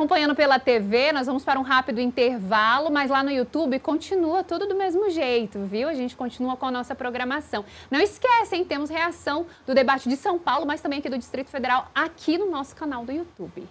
acompanhando pela TV, nós vamos para um rápido intervalo, mas lá no YouTube continua tudo do mesmo jeito, viu? A gente continua com a nossa programação. Não esquecem, temos reação do debate de São Paulo, mas também aqui do Distrito Federal, aqui no nosso canal do YouTube.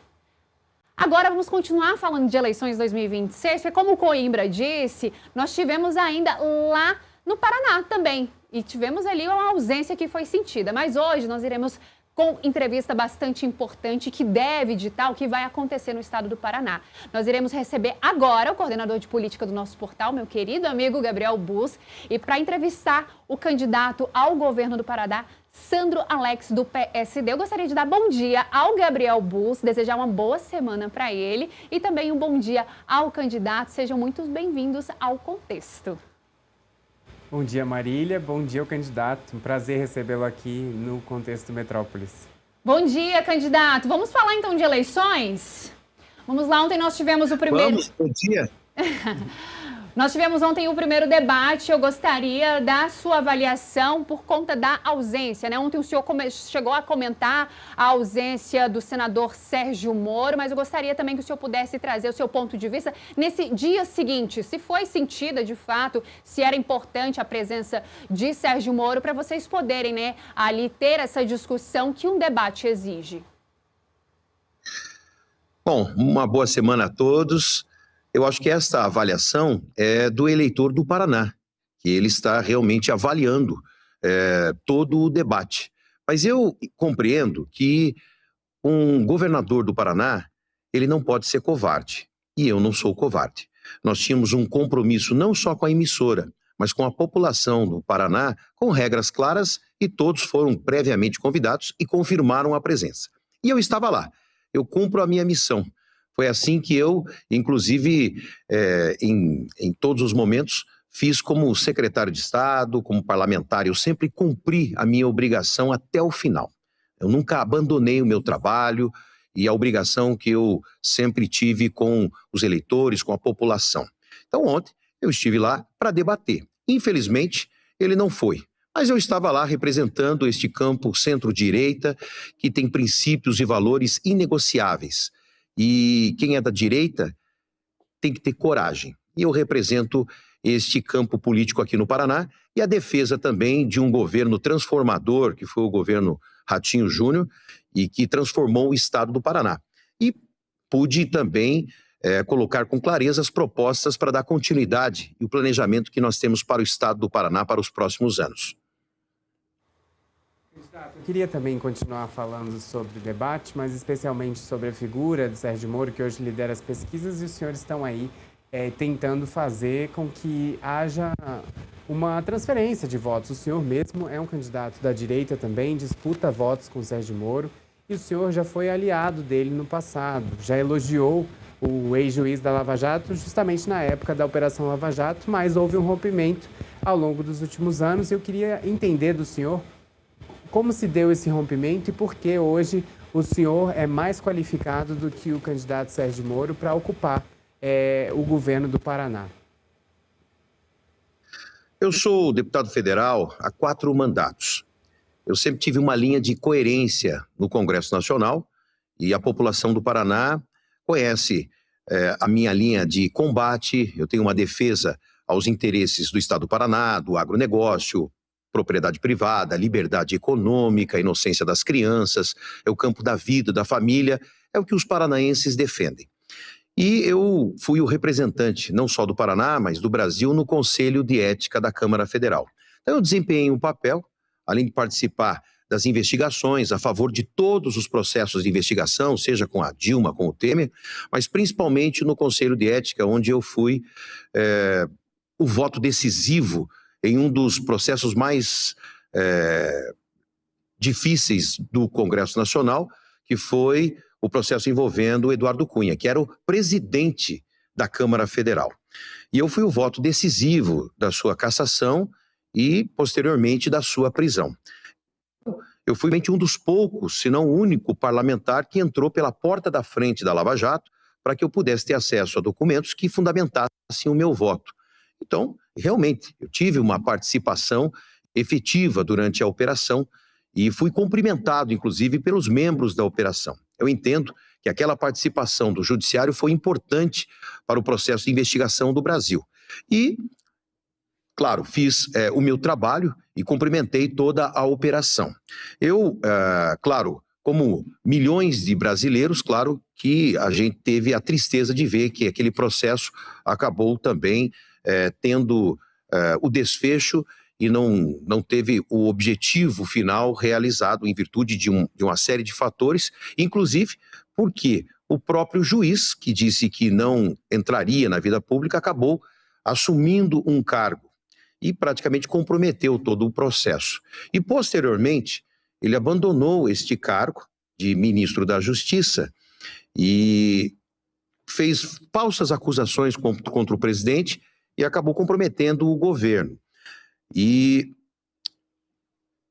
Agora vamos continuar falando de eleições 2026, porque como o Coimbra disse, nós tivemos ainda lá no Paraná também, e tivemos ali uma ausência que foi sentida, mas hoje nós iremos com entrevista bastante importante que deve ditar o que vai acontecer no estado do Paraná. Nós iremos receber agora o coordenador de política do nosso portal, meu querido amigo Gabriel Bus, e para entrevistar o candidato ao governo do Paraná, Sandro Alex, do PSD. Eu gostaria de dar bom dia ao Gabriel Bus, desejar uma boa semana para ele e também um bom dia ao candidato. Sejam muito bem-vindos ao Contexto. Bom dia, Marília. Bom dia ao candidato. Um prazer recebê-lo aqui no Contexto Metrópolis. Bom dia, candidato. Vamos falar então de eleições? Vamos lá, ontem nós tivemos o primeiro... Bom dia. Nós tivemos ontem o primeiro debate. Eu gostaria da sua avaliação por conta da ausência, né? Ontem o senhor chegou a comentar a ausência do senador Sérgio Moro, mas eu gostaria também que o senhor pudesse trazer o seu ponto de vista nesse dia seguinte, se foi sentida de fato, se era importante a presença de Sérgio Moro para vocês poderem, né, ali ter essa discussão que um debate exige. Bom, uma boa semana a todos. Eu acho que esta avaliação é do eleitor do Paraná, que ele está realmente avaliando todo o debate. Mas eu compreendo que um governador do Paraná, ele não pode ser covarde, e eu não sou covarde. Nós tínhamos um compromisso não só com a emissora, mas com a população do Paraná, com regras claras, e todos foram previamente convidados e confirmaram a presença. E eu estava lá, eu cumpro a minha missão. Foi assim que eu, inclusive, em todos os momentos, fiz como secretário de Estado, como parlamentar. Eu sempre cumpri a minha obrigação até o final. Eu nunca abandonei o meu trabalho e a obrigação que eu sempre tive com os eleitores, com a população. Então, ontem, eu estive lá para debater. Infelizmente, ele não foi. Mas eu estava lá representando este campo centro-direita, que tem princípios e valores inegociáveis. E quem é da direita tem que ter coragem. E eu represento este campo político aqui no Paraná e a defesa também de um governo transformador, que foi o governo Ratinho Júnior, e que transformou o estado do Paraná. E pude também colocar com clareza as propostas para dar continuidade e o planejamento que nós temos para o estado do Paraná para os próximos anos. Eu queria também continuar falando sobre o debate, mas especialmente sobre a figura de Sérgio Moro, que hoje lidera as pesquisas, e os senhores estão aí tentando fazer com que haja uma transferência de votos. O senhor mesmo é um candidato da direita também, disputa votos com Sérgio Moro, e o senhor já foi aliado dele no passado, já elogiou o ex-juiz da Lava Jato justamente na época da Operação Lava Jato, mas houve um rompimento ao longo dos últimos anos. Eu queria entender do senhor como se deu esse rompimento e por que hoje o senhor é mais qualificado do que o candidato Sérgio Moro para ocupar o governo do Paraná? Eu sou deputado federal há 4 mandatos. Eu sempre tive uma linha de coerência no Congresso Nacional e a população do Paraná conhece a minha linha de combate. Eu tenho uma defesa aos interesses do Estado do Paraná, do agronegócio, propriedade privada, liberdade econômica, inocência das crianças, é o campo da vida, da família, é o que os paranaenses defendem. E eu fui o representante, não só do Paraná, mas do Brasil, no Conselho de Ética da Câmara Federal. Então eu desempenhei um papel, além de participar das investigações a favor de todos os processos de investigação, seja com a Dilma, com o Temer, mas principalmente no Conselho de Ética, onde eu fui o voto decisivo em um dos processos mais difíceis do Congresso Nacional, que foi o processo envolvendo o Eduardo Cunha, que era o presidente da Câmara Federal. E eu fui o voto decisivo da sua cassação e, posteriormente, da sua prisão. Eu fui um dos poucos, se não o único parlamentar que entrou pela porta da frente da Lava Jato para que eu pudesse ter acesso a documentos que fundamentassem o meu voto. Então, realmente, eu tive uma participação efetiva durante a operação e fui cumprimentado, inclusive, pelos membros da operação. Eu entendo que aquela participação do judiciário foi importante para o processo de investigação do Brasil. E, claro, fiz o meu trabalho e cumprimentei toda a operação. Eu, claro, como milhões de brasileiros, claro que a gente teve a tristeza de ver que aquele processo acabou também tendo o desfecho e não teve o objetivo final realizado em virtude de uma série de fatores, inclusive porque o próprio juiz, que disse que não entraria na vida pública, acabou assumindo um cargo e praticamente comprometeu todo o processo. E, posteriormente, ele abandonou este cargo de ministro da Justiça e fez falsas acusações contra o presidente e acabou comprometendo o governo. E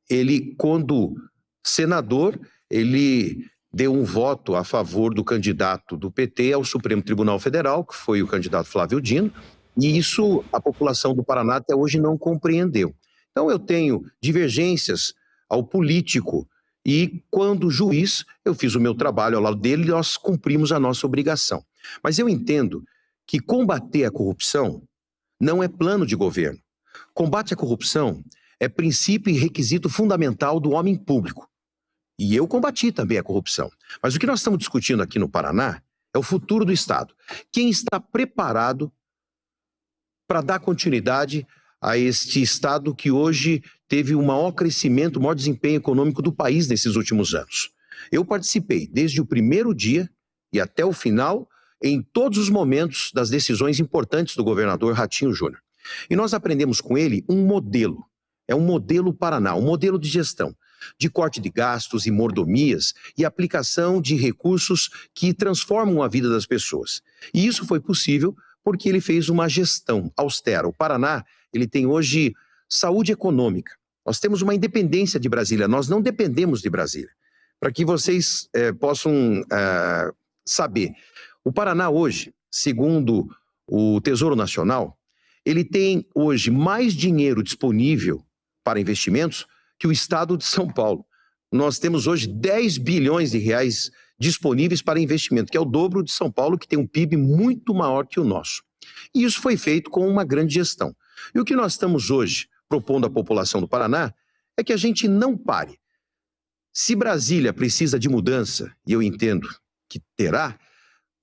ele, quando senador, ele deu um voto a favor do candidato do PT ao Supremo Tribunal Federal, que foi o candidato Flávio Dino, e isso a população do Paraná até hoje não compreendeu. Então eu tenho divergências ao político e, quando juiz, eu fiz o meu trabalho ao lado dele e nós cumprimos a nossa obrigação. Mas eu entendo que combater a corrupção não é plano de governo. Combate à corrupção é princípio e requisito fundamental do homem público. E eu combati também a corrupção. Mas o que nós estamos discutindo aqui no Paraná é o futuro do Estado. Quem está preparado para dar continuidade a este Estado que hoje teve o maior crescimento, o maior desempenho econômico do país nesses últimos anos? Eu participei desde o primeiro dia e até o final, em todos os momentos das decisões importantes do governador Ratinho Júnior. E nós aprendemos com ele um modelo, é um modelo Paraná, um modelo de gestão, de corte de gastos e mordomias e aplicação de recursos que transformam a vida das pessoas. E isso foi possível porque ele fez uma gestão austera. O Paraná, ele tem hoje saúde econômica. Nós temos uma independência de Brasília, nós não dependemos de Brasília. Para que vocês possam saber, o Paraná hoje, segundo o Tesouro Nacional, ele tem hoje mais dinheiro disponível para investimentos que o estado de São Paulo. Nós temos hoje 10 bilhões de reais disponíveis para investimento, que é o dobro de São Paulo, que tem um PIB muito maior que o nosso. E isso foi feito com uma grande gestão. E o que nós estamos hoje propondo à população do Paraná é que a gente não pare. Se Brasília precisa de mudança, e eu entendo que terá,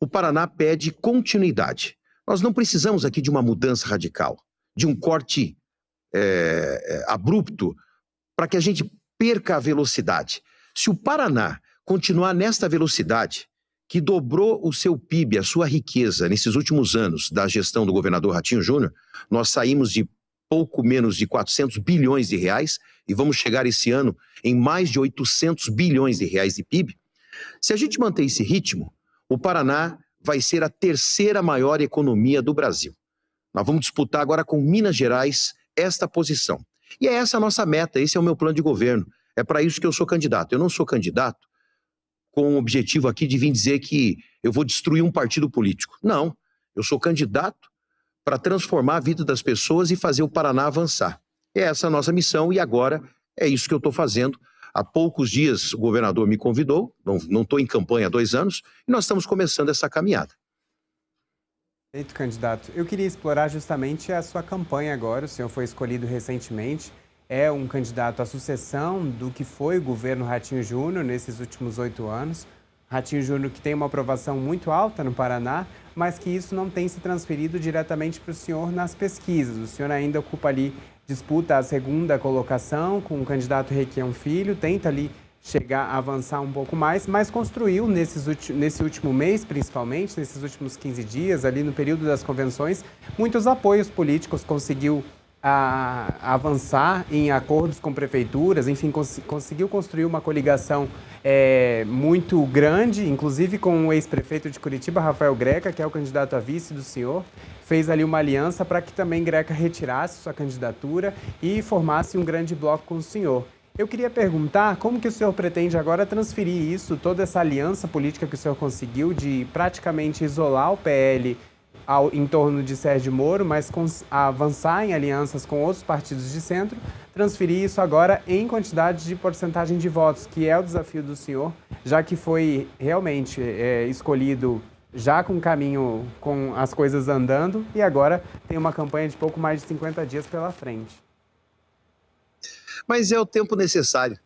o Paraná pede continuidade. Nós não precisamos aqui de uma mudança radical, de um corte abrupto, para que a gente perca a velocidade. Se o Paraná continuar nesta velocidade, que dobrou o seu PIB, a sua riqueza, nesses últimos anos da gestão do governador Ratinho Júnior, nós saímos de pouco menos de 400 bilhões de reais e vamos chegar esse ano em mais de 800 bilhões de reais de PIB. Se a gente manter esse ritmo, o Paraná vai ser a terceira maior economia do Brasil. Nós vamos disputar agora com Minas Gerais esta posição. E é essa a nossa meta, esse é o meu plano de governo. É para isso que eu sou candidato. Eu não sou candidato com o objetivo aqui de vir dizer que eu vou destruir um partido político. Não, eu sou candidato para transformar a vida das pessoas e fazer o Paraná avançar. É essa a nossa missão e agora é isso que eu estou fazendo. Há poucos dias o governador me convidou, não estou em campanha há 2 anos, e nós estamos começando essa caminhada. Perfeito, candidato. Eu queria explorar justamente a sua campanha agora. O senhor foi escolhido recentemente, é um candidato à sucessão do que foi o governo Ratinho Júnior nesses últimos 8 anos. Ratinho Júnior que tem uma aprovação muito alta no Paraná, mas que isso não tem se transferido diretamente para o senhor nas pesquisas. O senhor ainda ocupa ali, disputa a 2ª colocação com o candidato Requião Filho, tenta ali chegar a avançar um pouco mais, mas construiu nesse último mês, principalmente, nesses últimos 15 dias, ali no período das convenções, muitos apoios políticos, conseguiu avançar em acordos com prefeituras, enfim, conseguiu construir uma coligação muito grande, inclusive com o ex-prefeito de Curitiba, Rafael Greca, que é o candidato a vice do senhor, fez ali uma aliança para que também Greca retirasse sua candidatura e formasse um grande bloco com o senhor. Eu queria perguntar como que o senhor pretende agora transferir isso, toda essa aliança política que o senhor conseguiu de praticamente isolar o PL em torno de Sérgio Moro, mas avançar em alianças com outros partidos de centro, transferir isso agora em quantidade de porcentagem de votos, que é o desafio do senhor, já que foi realmente escolhido já com o caminho, com as coisas andando, e agora tem uma campanha de pouco mais de 50 dias pela frente. Mas é o tempo necessário.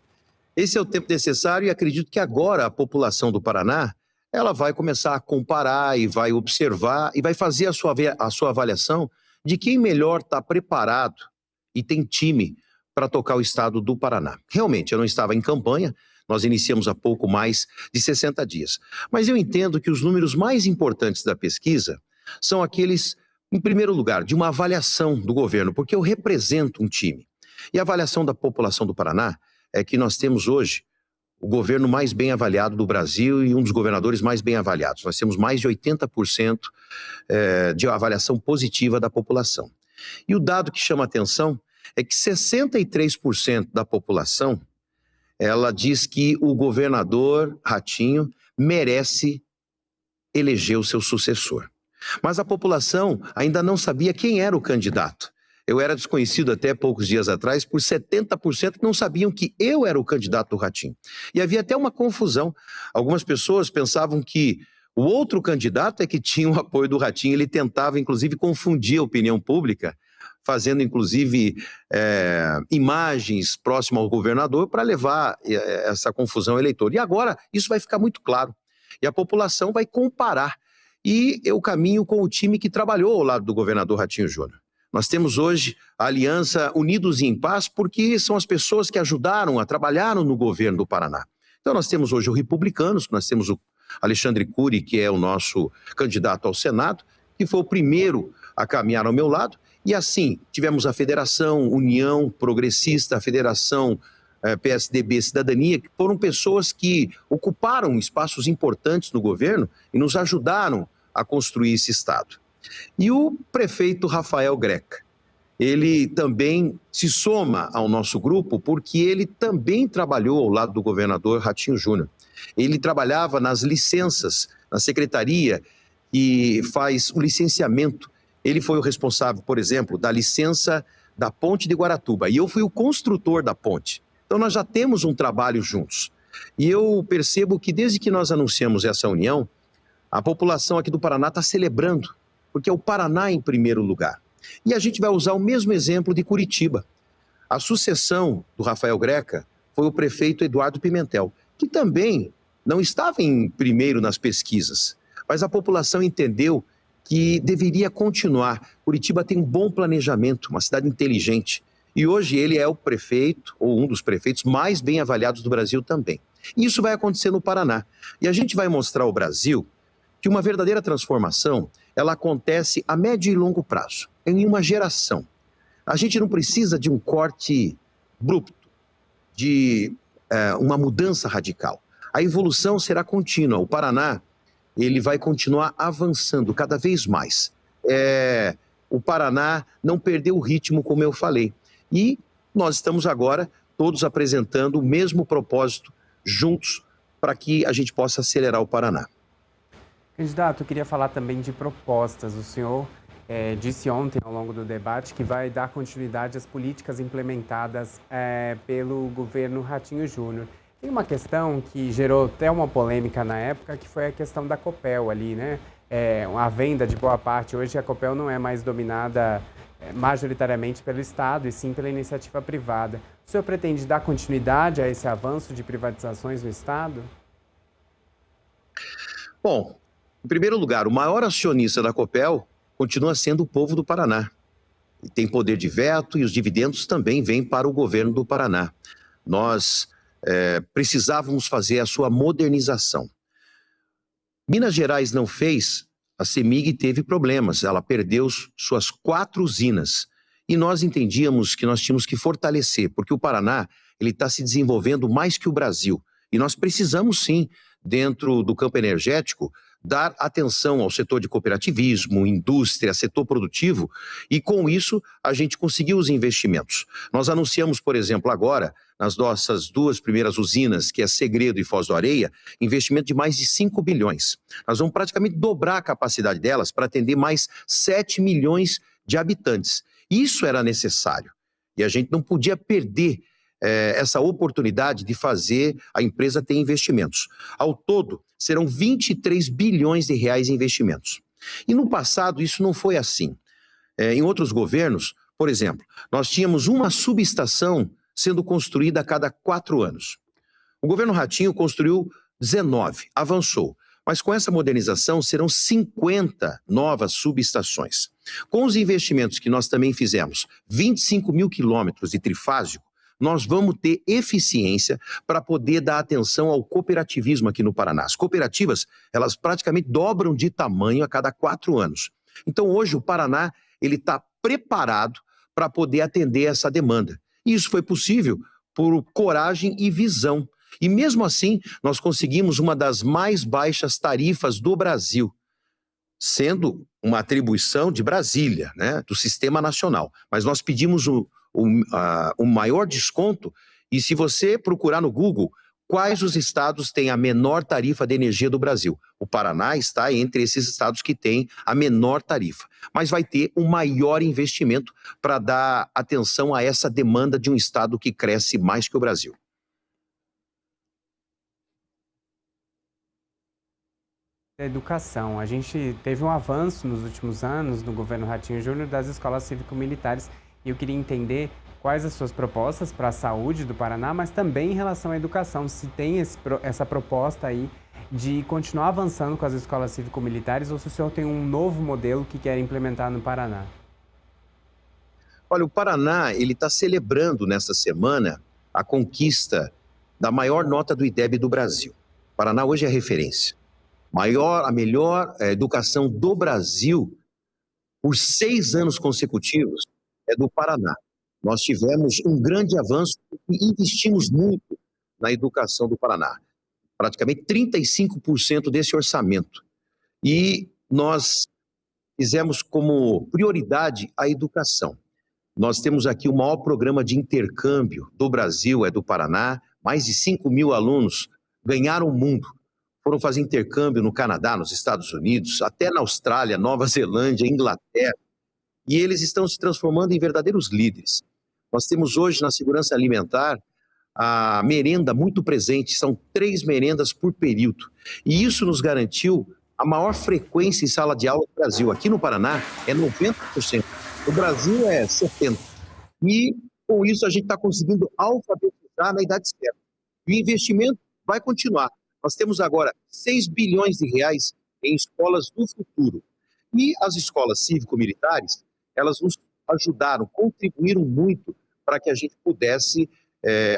Esse é o tempo necessário e acredito que agora a população do Paraná, ela vai começar a comparar e vai observar e vai fazer a sua avaliação de quem melhor está preparado e tem time para tocar o estado do Paraná. Realmente, eu não estava em campanha, nós iniciamos há pouco mais de 60 dias. Mas eu entendo que os números mais importantes da pesquisa são aqueles, em primeiro lugar, de uma avaliação do governo, porque eu represento um time. E a avaliação da população do Paraná é que nós temos hoje o governo mais bem avaliado do Brasil e um dos governadores mais bem avaliados. Nós temos mais de 80% de avaliação positiva da população. E o dado que chama a atenção é que 63% da população, ela diz que o governador Ratinho merece eleger o seu sucessor. Mas a população ainda não sabia quem era o candidato. Eu era desconhecido até poucos dias atrás por 70% que não sabiam que eu era o candidato do Ratinho. E havia até uma confusão. Algumas pessoas pensavam que o outro candidato é que tinha o apoio do Ratinho. Ele tentava, inclusive, confundir a opinião pública, fazendo, inclusive, imagens próximas ao governador para levar essa confusão ao eleitor. E agora isso vai ficar muito claro. E a população vai comparar. E eu caminho com o time que trabalhou ao lado do governador Ratinho Júnior. Nós temos hoje a aliança Unidos e em Paz porque são as pessoas que ajudaram, trabalharam no governo do Paraná. Então nós temos hoje o Republicanos, nós temos o Alexandre Cury, que é o nosso candidato ao Senado, que foi o primeiro a caminhar ao meu lado, e assim tivemos a Federação União Progressista, a Federação PSDB Cidadania, que foram pessoas que ocuparam espaços importantes no governo e nos ajudaram a construir esse Estado. E o prefeito Rafael Greca, ele também se soma ao nosso grupo porque ele também trabalhou ao lado do governador Ratinho Júnior. Ele trabalhava nas licenças, na secretaria que faz o licenciamento. Ele foi o responsável, por exemplo, da licença da ponte de Guaratuba e eu fui o construtor da ponte. Então nós já temos um trabalho juntos. E eu percebo que desde que nós anunciamos essa união, a população aqui do Paraná está celebrando, porque é o Paraná em primeiro lugar. E a gente vai usar o mesmo exemplo de Curitiba. A sucessão do Rafael Greca foi o prefeito Eduardo Pimentel, que também não estava em primeiro nas pesquisas, mas a população entendeu que deveria continuar. Curitiba tem um bom planejamento, uma cidade inteligente, e hoje ele é o prefeito, ou um dos prefeitos mais bem avaliados do Brasil também. E isso vai acontecer no Paraná. E a gente vai mostrar ao Brasil que uma verdadeira transformação, ela acontece a médio e longo prazo, em uma geração. A gente não precisa de um corte abrupto, de uma mudança radical. A evolução será contínua. O Paraná, ele vai continuar avançando cada vez mais. O Paraná não perdeu o ritmo, como eu falei. E nós estamos agora todos apresentando o mesmo propósito juntos para que a gente possa acelerar o Paraná. Candidato, eu queria falar também de propostas. O senhor disse ontem, ao longo do debate, que vai dar continuidade às políticas implementadas pelo governo Ratinho Júnior. Tem uma questão que gerou até uma polêmica na época, que foi a questão da Copel ali, né? A venda de boa parte. Hoje a Copel não é mais dominada majoritariamente pelo Estado, e sim pela iniciativa privada. O senhor pretende dar continuidade a esse avanço de privatizações no Estado? Bom, em primeiro lugar, o maior acionista da Copel continua sendo o povo do Paraná. Tem poder de veto e os dividendos também vêm para o governo do Paraná. Nós precisávamos fazer a sua modernização. Minas Gerais não fez, a CEMIG teve problemas, ela perdeu suas 4 usinas. E nós entendíamos que nós tínhamos que fortalecer, porque o Paraná ele está se desenvolvendo mais que o Brasil. E nós precisamos sim, dentro do campo energético, dar atenção ao setor de cooperativismo, indústria, setor produtivo, e com isso a gente conseguiu os investimentos. Nós anunciamos, por exemplo, agora, nas nossas 2 primeiras usinas, que é Segredo e Foz do Areia, investimento de mais de 5 bilhões. Nós vamos praticamente dobrar a capacidade delas para atender mais 7 milhões de habitantes. Isso era necessário. E a gente não podia perder essa oportunidade de fazer a empresa ter investimentos. Ao todo, serão 23 bilhões de reais em investimentos. E no passado, isso não foi assim. Em outros governos, por exemplo, nós tínhamos uma subestação sendo construída a cada 4 anos. O governo Ratinho construiu 19, avançou. Mas com essa modernização serão 50 novas subestações. Com os investimentos que nós também fizemos, 25 mil quilômetros de trifásico, nós vamos ter eficiência para poder dar atenção ao cooperativismo aqui no Paraná. As cooperativas, elas praticamente dobram de tamanho a cada 4 anos. Então hoje o Paraná ele está preparado para poder atender essa demanda. E isso foi possível por coragem e visão. E mesmo assim, nós conseguimos uma das mais baixas tarifas do Brasil, sendo uma atribuição de Brasília, né, do Sistema Nacional. Mas nós pedimos o maior desconto, e se você procurar no Google, quais os estados têm a menor tarifa de energia do Brasil? O Paraná está entre esses estados que têm a menor tarifa. Mas vai ter um maior investimento para dar atenção a essa demanda de um estado que cresce mais que o Brasil. Educação. A gente teve um avanço nos últimos anos no governo Ratinho Júnior das escolas cívico-militares e eu queria entender quais as suas propostas para a saúde do Paraná, mas também em relação à educação, se tem essa proposta aí de continuar avançando com as escolas cívico-militares ou se o senhor tem um novo modelo que quer implementar no Paraná. Olha, o Paraná ele está celebrando nessa semana a conquista da maior nota do IDEB do Brasil. O Paraná hoje é referência. A melhor educação do Brasil, por 6 anos consecutivos, é do Paraná. Nós tivemos um grande avanço e investimos muito na educação do Paraná. Praticamente 35% desse orçamento. E nós fizemos como prioridade a educação. Nós temos aqui o maior programa de intercâmbio do Brasil, é do Paraná. Mais de 5 mil alunos ganharam o mundo. Foram fazer intercâmbio no Canadá, nos Estados Unidos, até na Austrália, Nova Zelândia, Inglaterra. E eles estão se transformando em verdadeiros líderes. Nós temos hoje na segurança alimentar a merenda muito presente, são 3 merendas por período. E isso nos garantiu a maior frequência em sala de aula do Brasil. Aqui no Paraná é 90%, no Brasil é 70%. E com isso a gente está conseguindo alfabetizar na idade certa. E o investimento vai continuar. Nós temos agora 6 bilhões de reais em escolas do futuro. E as escolas cívico-militares, elas nos ajudaram, contribuíram muito para que a gente pudesse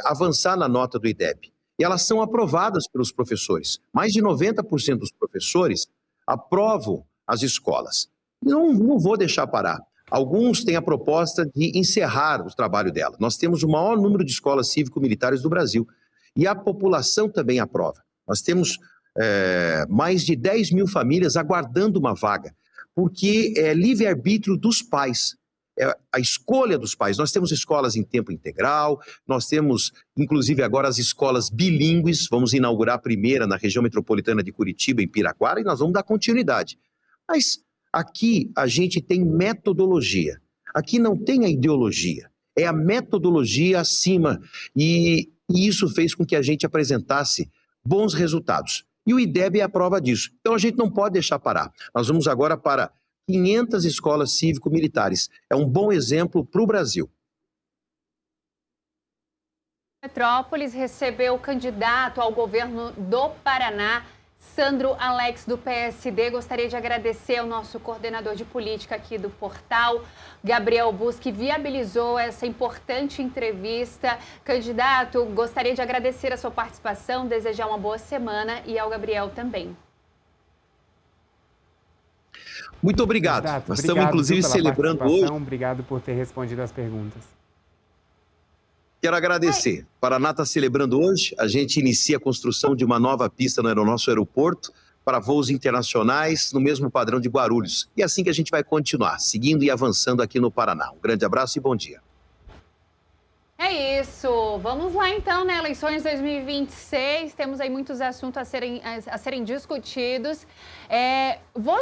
avançar na nota do IDEB. E elas são aprovadas pelos professores. Mais de 90% dos professores aprovam as escolas. Não vou deixar parar. Alguns têm a proposta de encerrar o trabalho dela. Nós temos o maior número de escolas cívico-militares do Brasil. E a população também aprova. Nós temos mais de 10 mil famílias aguardando uma vaga, porque é livre-arbítrio dos pais, é a escolha dos pais. Nós temos escolas em tempo integral, nós temos, inclusive, agora as escolas bilíngues, vamos inaugurar a primeira na região metropolitana de Curitiba, em Piraquara, e nós vamos dar continuidade. Mas aqui a gente tem metodologia, aqui não tem a ideologia, é a metodologia acima, e isso fez com que a gente apresentasse bons resultados. E o IDEB é a prova disso. Então a gente não pode deixar parar. Nós vamos agora para 500 escolas cívico-militares. É um bom exemplo para o Brasil. Petrópolis recebeu o candidato ao governo do Paraná, Sandro Alex, do PSD. Gostaria de agradecer ao nosso coordenador de política aqui do portal, Gabriel Bus, que viabilizou essa importante entrevista. Candidato, gostaria de agradecer a sua participação, desejar uma boa semana e ao Gabriel também. Muito obrigado. Candidato, nós estamos, inclusive, celebrando hoje. Obrigado por ter respondido as perguntas. Quero agradecer. O Paraná está celebrando hoje. A gente inicia a construção de uma nova pista no nosso aeroporto para voos internacionais no mesmo padrão de Guarulhos. E é assim que a gente vai continuar, seguindo e avançando aqui no Paraná. Um grande abraço e bom dia. É isso. Vamos lá então, né? Eleições 2026. Temos aí muitos assuntos a serem discutidos.